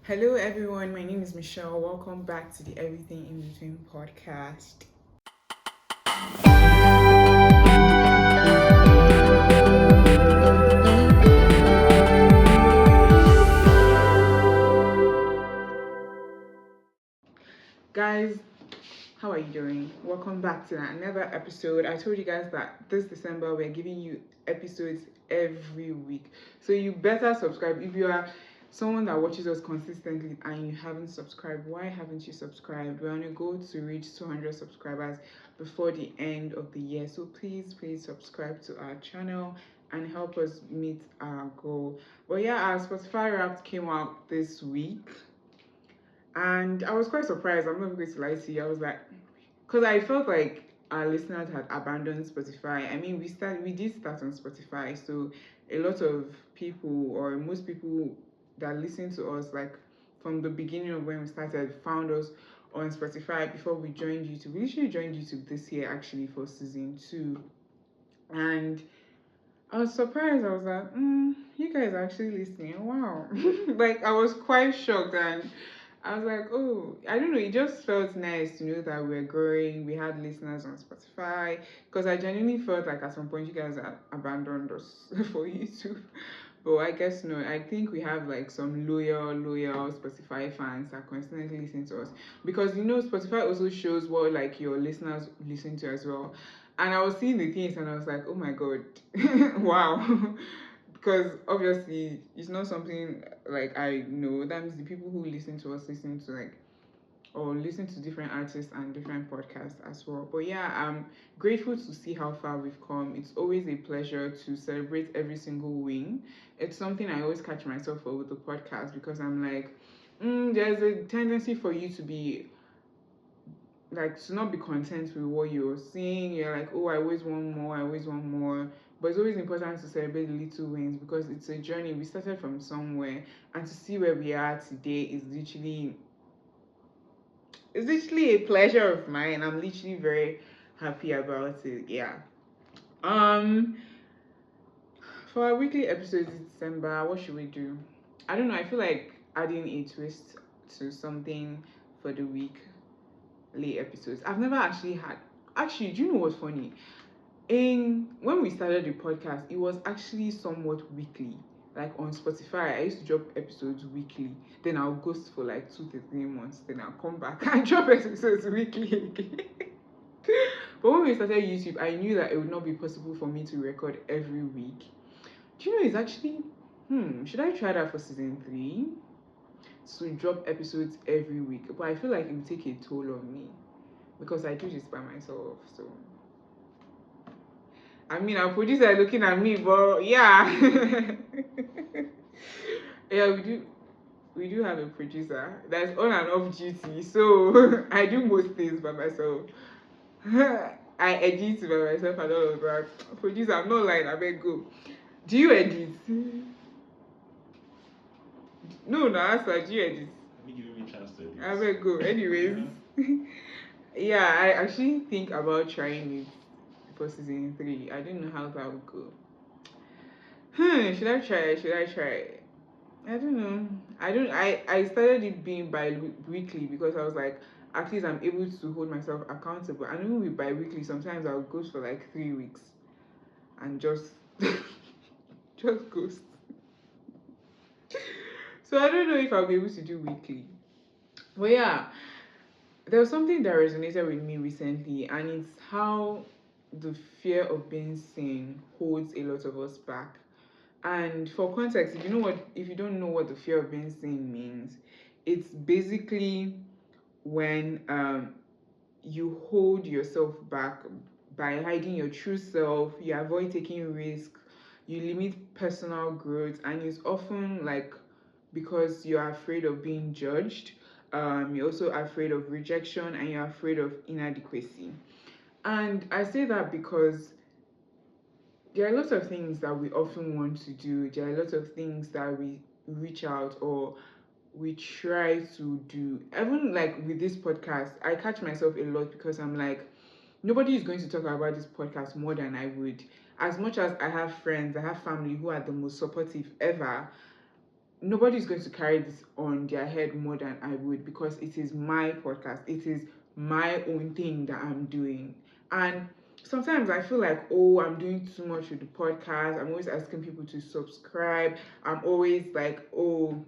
Hello, everyone. My name is Michelle. Welcome back to the Everything in Between podcast. Guys, how are you doing? Welcome back to another episode. I told you guys that this December we're giving you episodes every week. So you better subscribe. If you are someone that watches us consistently and you haven't subscribed, why haven't you subscribed? We're on a goal to reach 200 subscribers before the end of the year. So please subscribe to our channel and help us meet our goal. But yeah, our Spotify Wrapped came out this week. And I was quite surprised. I'm not going to lie to you. I was like, because I felt like our listeners had abandoned Spotify. I mean, we did start on Spotify, so a lot of people or most people that listen to us like from the beginning of when we started found us on Spotify before we joined YouTube. We literally joined YouTube this year actually for season 2, and I was surprised. I was like, you guys are actually listening. Wow. Like, I was quite shocked. And I was like, oh, I don't know. It just felt nice to know that we're growing. We had listeners on Spotify. Because I genuinely felt like at some point you guys had abandoned us for YouTube. But I guess no. I think we have like some loyal Spotify fans that constantly listen to us. Because Spotify also shows what like your listeners listen to as well. And I was seeing the things and I was like, oh my god, wow. Because obviously it's not something like I know. That means the people who listen to us listen to like or listen to different artists and different podcasts as well. But yeah, I'm grateful to see how far we've come. It's always a pleasure to celebrate every single win. It's something I always catch myself for with the podcast because I'm like, there's a tendency for you to be like to not be content with what you're seeing. You're like, oh, I always want more, I always want more. But it's always important to celebrate the little wins because it's a journey. We started from somewhere, and to see where we are today is literally a pleasure of mine. I'm literally very happy about it. Yeah. Um for our weekly episodes in December, what should we do? I don't know. I feel like adding a twist to something for the week late episodes. I've never actually had. Actually, do you know what's funny? In when we started the podcast, it was actually somewhat weekly. Like on Spotify, I used to drop episodes weekly. Then I'll ghost for like 2 to 3 months. Then I'll come back and drop episodes weekly again. But when we started YouTube, I knew that it would not be possible for me to record every week. Do you know it's actually should I try that for season 3? To drop episodes every week. But I feel like it would take a toll on me because I do this by myself. So I mean, our producer is looking at me, but yeah. Yeah, we do have a producer that's on and off duty, so I do most things by myself. I edit by myself and all of that. Producer, I'm not lying, I beg go. Do you edit? No, answer, do you edit? Let me give me a chance to edit. I beg go. Anyways. Yeah, I actually think about trying it for season 3. I don't know how that would go. Should I try? I don't know. I started it being bi-weekly because I was like, at least I'm able to hold myself accountable. And even with bi-weekly, sometimes I'll ghost for like 3 weeks and just just ghost. So I don't know if I'll be able to do weekly. But yeah, there was something that resonated with me recently, and it's how the fear of being seen holds a lot of us back. And for context, if you don't know what the fear of being seen means, it's basically when you hold yourself back by hiding your true self, you avoid taking risks, you limit personal growth, and it's often like because you're afraid of being judged. You're also afraid of rejection and you're afraid of inadequacy. And I say that because there are lots of things that we often want to do. There are lots of things that we reach out or we try to do. Even like with this podcast, I catch myself a lot because I'm like, nobody is going to talk about this podcast more than I would. As much as I have friends, I have family who are the most supportive ever, nobody's going to carry this on their head more than I would, because it is my podcast. It is my own thing that I'm doing. And sometimes I feel like, oh, I'm doing too much with the podcast. I'm always asking people to subscribe. I'm always like, oh,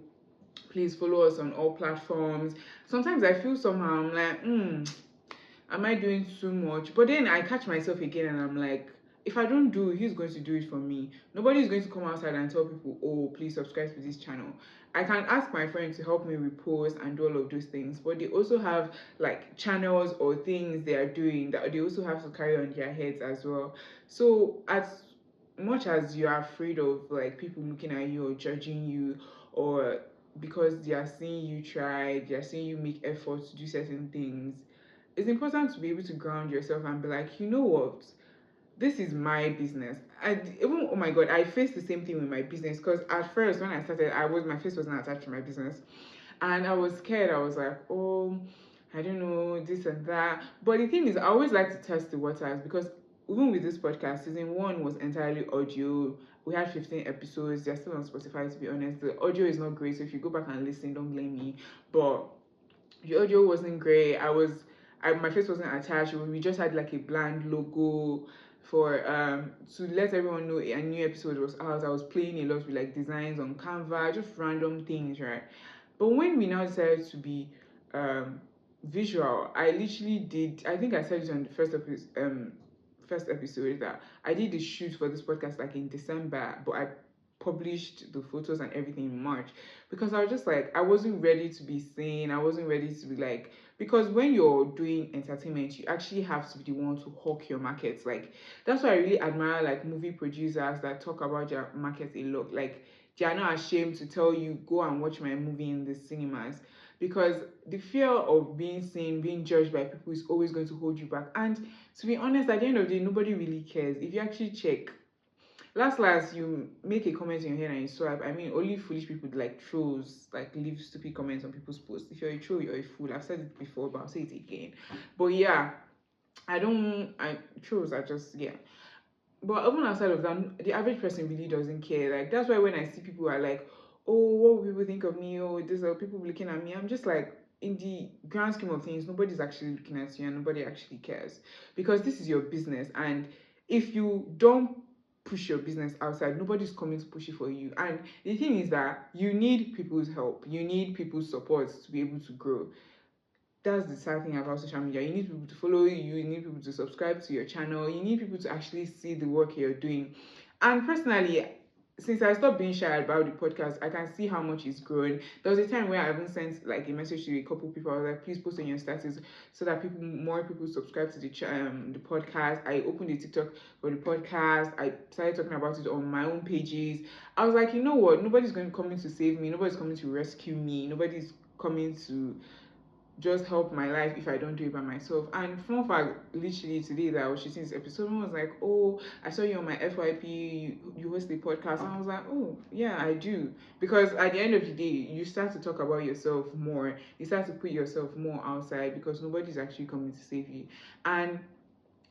please follow us on all platforms. Sometimes I feel somehow, I'm like, am I doing too much? But then I catch myself again and I'm like, if I don't do it, who's going to do it for me? Nobody is going to come outside and tell people, oh, please subscribe to this channel. I can ask my friends to help me repost and do all of those things, but they also have like channels or things they are doing that they also have to carry on their heads as well. So as much as you are afraid of like people looking at you or judging you, or because they are seeing you try, they are seeing you make efforts to do certain things, it's important to be able to ground yourself and be like, you know what, this is my business. And even, oh my god, I faced the same thing with my business, because at first when I started, my face wasn't attached to my business, and I was scared. I was like, oh, I don't know, this and that. But the thing is, I always like to test the waters, because even with this podcast, season one was entirely audio. We had 15 episodes. They're still on Spotify, to be honest. The audio is not great, so if you go back and listen, don't blame me. But the audio wasn't great. My face wasn't attached. We just had like a bland logo for to let everyone know a new episode was out. I was playing a lot with like designs on Canva, just random things, right? But when we now decided to be um visual, I literally did, I think I said it on the first episode, that I did the shoot for this podcast like in December, but I published the photos and everything in March, because I was just like, I wasn't ready to be seen. I wasn't ready to be like, because when you're doing entertainment, you actually have to be the one to hawk your markets. Like, that's why I really admire like movie producers that talk about their markets a lot. Like, they are not ashamed to tell you, go and watch my movie in the cinemas, because the fear of being seen, being judged by people is always going to hold you back. And to be honest, at the end of the day, nobody really cares. If you actually check, last you make a comment in your head and you swipe, I mean, only foolish people like trolls like leave stupid comments on people's posts. If you're a troll, you're a fool. I've said it before, but I'll say it again. But yeah, I trolls are just, yeah. But even outside of that, the average person really doesn't care. Like, that's why when I see people are like, oh, what will people think of me? Oh, this are people looking at me. I'm just like, in the grand scheme of things, nobody's actually looking at you and nobody actually cares, because this is your business. And if you don't push your business outside, nobody's coming to push it for you. And the thing is that you need people's help, you need people's support to be able to grow. That's the sad thing about social media. You need people to follow you need people to subscribe to your channel, you need people to actually see the work you're doing. And personally, since I stopped being shy about the podcast, I can see how much it's grown. There was a time where I even sent like a message to a couple people. I was like, please post on your status so that more people subscribe to the podcast. I opened a TikTok for the podcast. I started talking about it on my own pages. I was like, you know what, nobody's going to come in to save me, nobody's coming to rescue me, nobody's coming to just help my life if I don't do it by myself. And fun fact, literally today that I was shooting this episode, someone was like, oh, I saw you on my FYP, you host the podcast. And I was like, oh, yeah, I do. Because at the end of the day, you start to talk about yourself more. You start to put yourself more outside, because nobody's actually coming to save you. And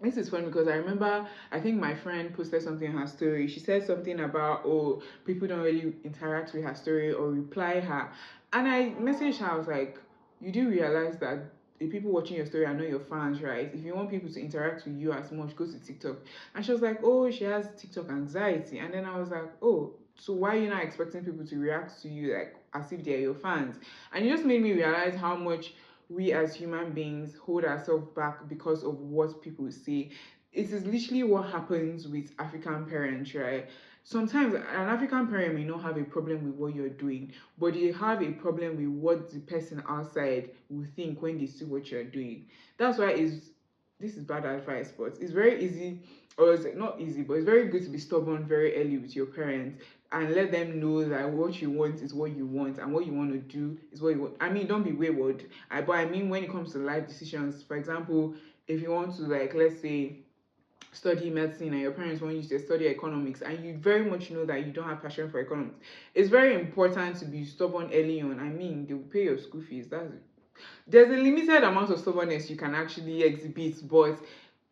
this is funny because I remember, I think my friend posted something in her story. She said something about, oh, people don't really interact with her story or reply her. And I messaged her, I was like, you do realize that the people watching your story are not your fans, right? If you want people to interact with you as much, go to TikTok. And she was like, oh, she has TikTok anxiety. And then I was like, oh, so why are you not expecting people to react to you like as if they're your fans? And it just made me realize how much we as human beings hold ourselves back because of what people say. It is literally what happens with African parents, right? Sometimes an African parent may not have a problem with what you're doing, but they have a problem with what the person outside will think when they see what you're doing. That's why this is bad advice, but it's very easy, or it's not easy, but it's very good to be stubborn very early with your parents and let them know that what you want is what you want and what you want to do is what you want. I mean, don't be wayward. But I mean, when it comes to life decisions, for example, if you want to, like, let's say, study medicine and your parents want you to study economics and you very much know that you don't have passion for economics, it's very important to be stubborn early on. I mean, they will pay your school fees. There's a limited amount of stubbornness you can actually exhibit, but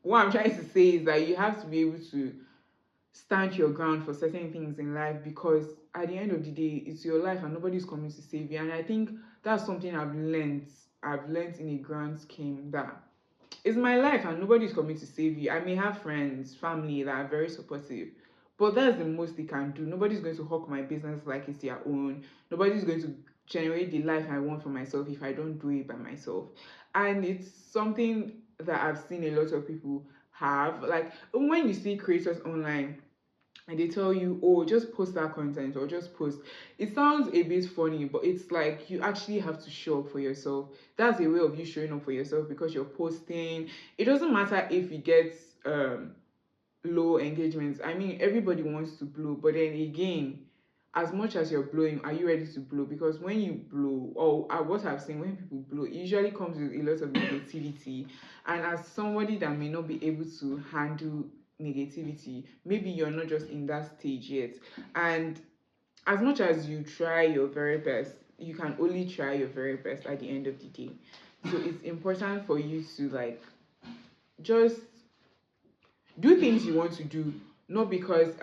what I'm trying to say is that you have to be able to stand your ground for certain things in life, because at the end of the day, it's your life and nobody's coming to save you. And I think that's something I've learned in a grand scheme, that it's my life and nobody's coming to save you. I may have friends, family that are very supportive, but that's the most they can do. Nobody's going to hawk my business like it's their own. Nobody's going to generate the life I want for myself if I don't do it by myself. And it's something that I've seen a lot of people have. Like when you see creators online and they tell you, oh, just post that content or just post, it sounds a bit funny, but it's like you actually have to show up for yourself. That's a way of you showing up for yourself, because you're posting. It doesn't matter if it gets low engagements. I mean, everybody wants to blow, but then again, as much as you're blowing, are you ready to blow? Because when you blow, or what I've seen, when people blow, it usually comes with a lot of negativity. And as somebody that may not be able to handle negativity, maybe you're not just in that stage yet. And as much as you try your very best, you can only try your very best at the end of the day. So it's important for you to like just do things you want to do, not because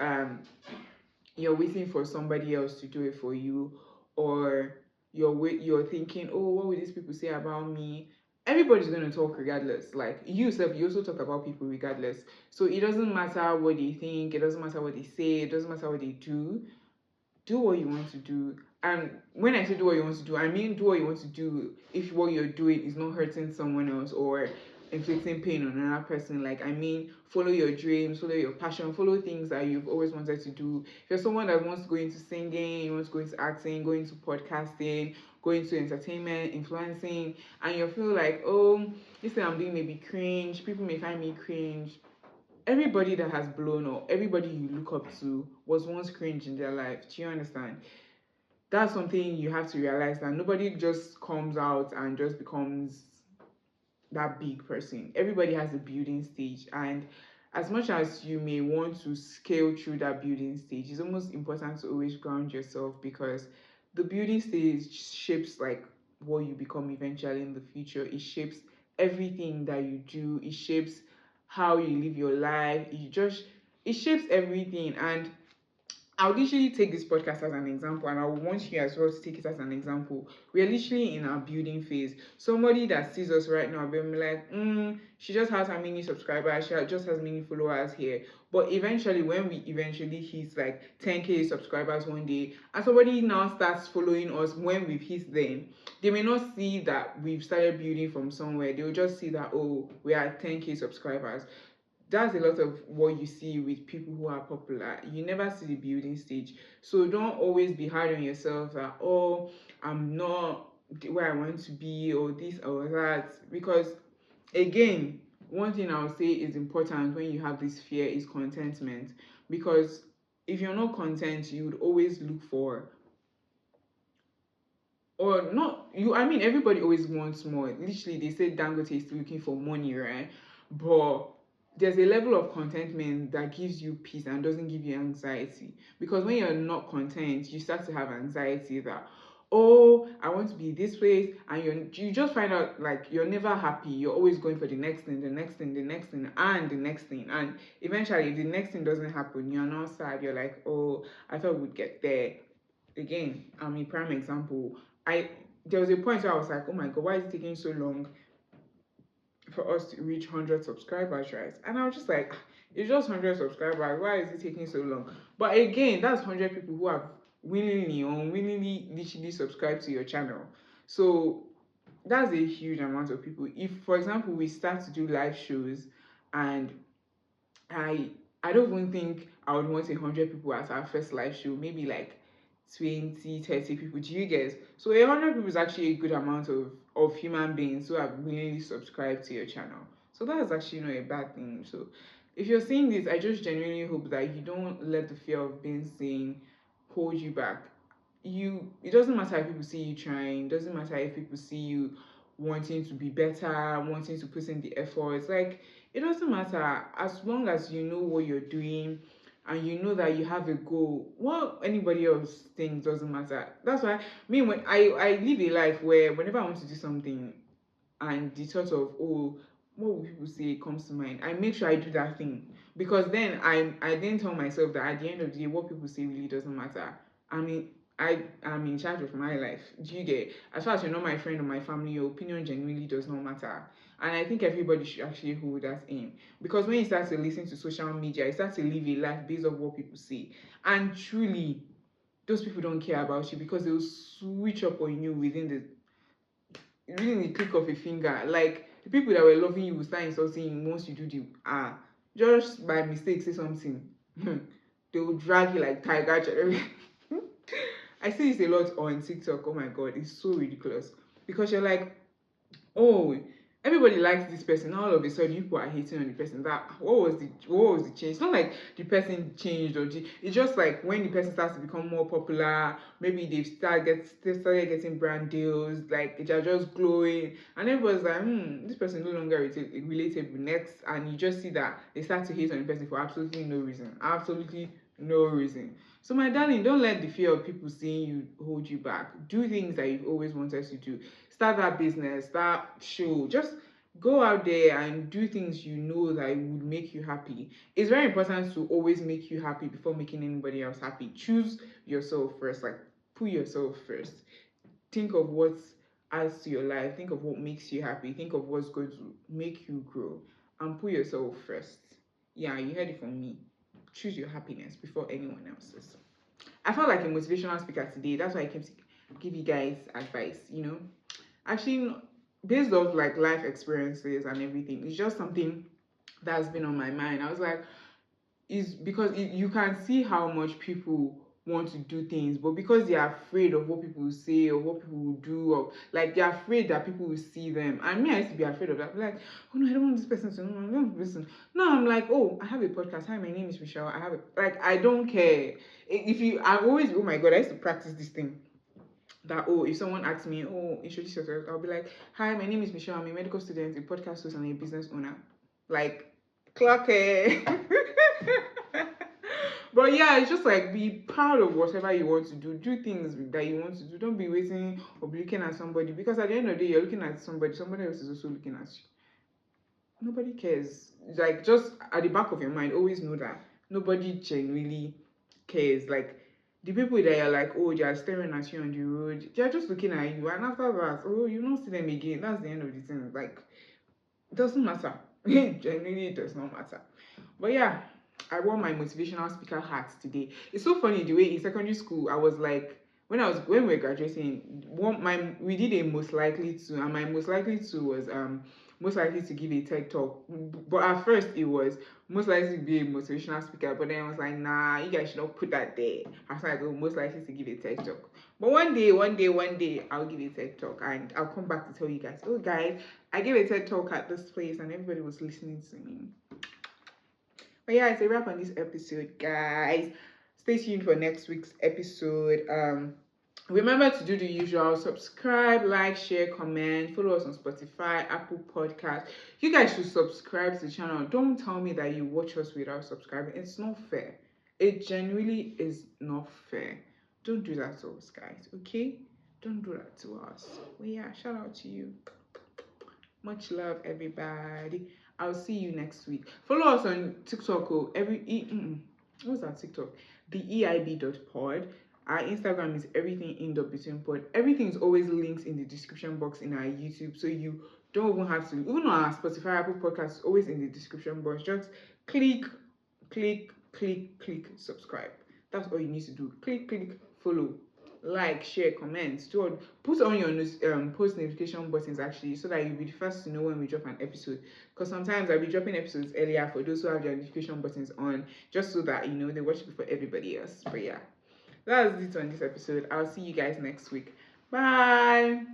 you're waiting for somebody else to do it for you, or you're thinking, oh, what will these people say about me? Everybody's going to talk regardless. Like you yourself, you also talk about people regardless. So it doesn't matter what they think, it doesn't matter what they say, it doesn't matter what they do. Do what you want to do. And when I say do what you want to do, I mean do what you want to do if what you're doing is not hurting someone else or inflicting pain on another person. Like, I mean, follow your dreams, follow your passion, follow things that you've always wanted to do. If you're someone that wants to go into singing, you want to go into acting, go into podcasting, go into entertainment, influencing, and you feel like, oh, this thing I'm doing may be cringe, people may find me cringe. Everybody that has blown up, everybody you look up to was once cringe in their life. Do you understand? That's something you have to realize, that nobody just comes out and just becomes that big person. Everybody has a building stage, and as much as you may want to scale through that building stage, it's almost important to always ground yourself, because the building stage shapes like what you become eventually in the future. It shapes everything that you do. It shapes how you live your life. It shapes everything. And I would literally take this podcast as an example, and I would want you as well to take it as an example. We are literally in our building phase. Somebody that sees us right now will be like, she just has how many subscribers, she just has many followers here. But eventually, when we eventually hit like 10K subscribers one day, and somebody now starts following us when we've hit them, they may not see that we've started building from somewhere. They will just see that, oh, we are 10K subscribers. That's a lot of what you see with people who are popular. You never see the building stage. So don't always be hard on yourself that, oh, I'm not where I want to be, or this or that. Because again, one thing I would say is important when you have this fear is contentment. Because if you're not content, you would always look for, or not you, I mean, everybody always wants more. Literally, they say Dangote is looking for money, right? But there's a level of contentment that gives you peace and doesn't give you anxiety. Because when you're not content, you start to have anxiety that, oh, I want to be this way, and you just find out like you're never happy. You're always going for the next thing, the next thing, the next thing, and the next thing. And eventually, if the next thing doesn't happen, you're not sad. You're like, oh, I thought we'd get there. Again, I'm a prime example. I There was a point where I was like, oh my god, why is it taking so long for us to reach 100 subscribers, right? And I was just like, it's just 100 subscribers, why is it taking so long? But again, that's 100 people who have willingly or unwillingly literally subscribed to your channel. So that's a huge amount of people. If, for example, we start to do live shows, and I I don't even think I would want 100 people at our first live show. Maybe like 20, 30 people. Do you guys? So 100 people is actually a good amount of human beings who have willingly subscribed to your channel. So that is actually not a bad thing. So if you're seeing this, I just genuinely hope that you don't let the fear of being seen hold you back. It doesn't matter if people see you trying, it doesn't matter if people see you wanting to be better, wanting to put in the effort. It's like, it doesn't matter, as long as you know what you're doing and you know that you have a goal. What anybody else thinks doesn't matter. That's why me, when I live a life where whenever I want to do something and the thought of, oh, what will people say comes to mind, I make sure I do that thing. Because then I then tell myself that at the end of the day, what people say really doesn't matter. I mean, I am in charge of my life. Do you get? As far as you're not my friend or my family, your opinion genuinely does not matter. And I think everybody should actually hold that in. Because when you start to listen to social media, you start to live a life based on what people say. And truly, those people don't care about you because they'll switch up on you within the click of a finger. Like the people that were loving you will start insulting you once you do the just by mistake say something. They will drag you like tiger. I see this a lot on TikTok. Oh my god, it's so ridiculous. Because you're like, oh, everybody likes this person. All of a sudden, people are hating on the person. That what was the change? It's not like the person changed it's just like when the person starts to become more popular, maybe they started getting brand deals, like they're just glowing, and everybody's like, this person no longer relatable next, and you just see that they start to hate on the person for absolutely no reason, absolutely no reason. So my darling, don't let the fear of people seeing you hold you back. Do things that you've always wanted to do. Start that business, that show. Just go out there and do things you know that would make you happy. It's very important to always make you happy before making anybody else happy. Choose yourself first. Like, put yourself first. Think of what adds to your life. Think of what makes you happy. Think of what's going to make you grow. And put yourself first. Yeah, you heard it from me. Choose your happiness before anyone else's. I felt like a motivational speaker today. That's why I came to give you guys advice, Actually, based off like life experiences and everything, it's just something that's been on my mind. I was like, is because you can see how much people want to do things, but because they are afraid of what people will say or what people will do, or like they're afraid that people will see them. And me, I used to be afraid of that. Like, oh no, I don't want this person to know. I don't want this person. No, I'm like, oh, I have a podcast. Hi, my name is Michelle. I have a like, I don't care. If you, I've always, oh my god, I used to practice this thing that, oh, if someone asks me, oh, introduce yourself, I'll be like, hi, my name is Michelle. I'm a medical student, a podcast host, and a business owner. Like, clock it. But yeah, it's just like be proud of whatever you want to do. Do things that you want to do. Don't be waiting or be looking at somebody, because at the end of the day, you're looking at somebody else is also looking at you. Nobody cares. Like, just at the back of your mind, always know that nobody genuinely cares. Like, the people that are like, oh, they are staring at you on the road, they are just looking at you, and after that, oh, you don't see them again. That's the end of the thing. Like, it doesn't matter. Genuinely, it does not matter. But yeah, I wore my motivational speaker hat today. It's so funny the way in secondary school I was like, when we were graduating, we did a most likely to, and my most likely to was most likely to give a TED talk. But at first it was most likely to be a motivational speaker, but then I was like, nah, you guys should not put that there. I was like, oh, most likely to give a TED talk. But one day, I'll give a TED talk, and I'll come back to tell you guys, oh guys, I gave a TED talk at this place and everybody was listening to me. But yeah, it's a wrap on this episode, guys. Stay tuned for next week's episode. Remember to do the usual: subscribe, like, share, comment, follow us on Spotify, Apple Podcast. You guys should subscribe to the channel. Don't tell me that you watch us without subscribing. It's not fair. It genuinely is not fair. Don't do that to us, guys, okay? Don't do that to us. Well, yeah, shout out to you. Much love, everybody. I'll see you next week. Follow us on TikTok. What's that TikTok? The EIB.pod. Our Instagram is everything in the between pod. Everything is always linked in the description box in our YouTube, so you don't even have to. Even on our Spotify, Apple Podcast, is always in the description box. Just click, subscribe. That's all you need to do. Click, follow, like, share, comment, put on your post notification buttons actually, so that you'll be the first to know when we drop an episode. Because sometimes I'll be dropping episodes earlier for those who have their notification buttons on, just so that they watch it before everybody else. But yeah, that's it on this episode. I'll see you guys next week. Bye.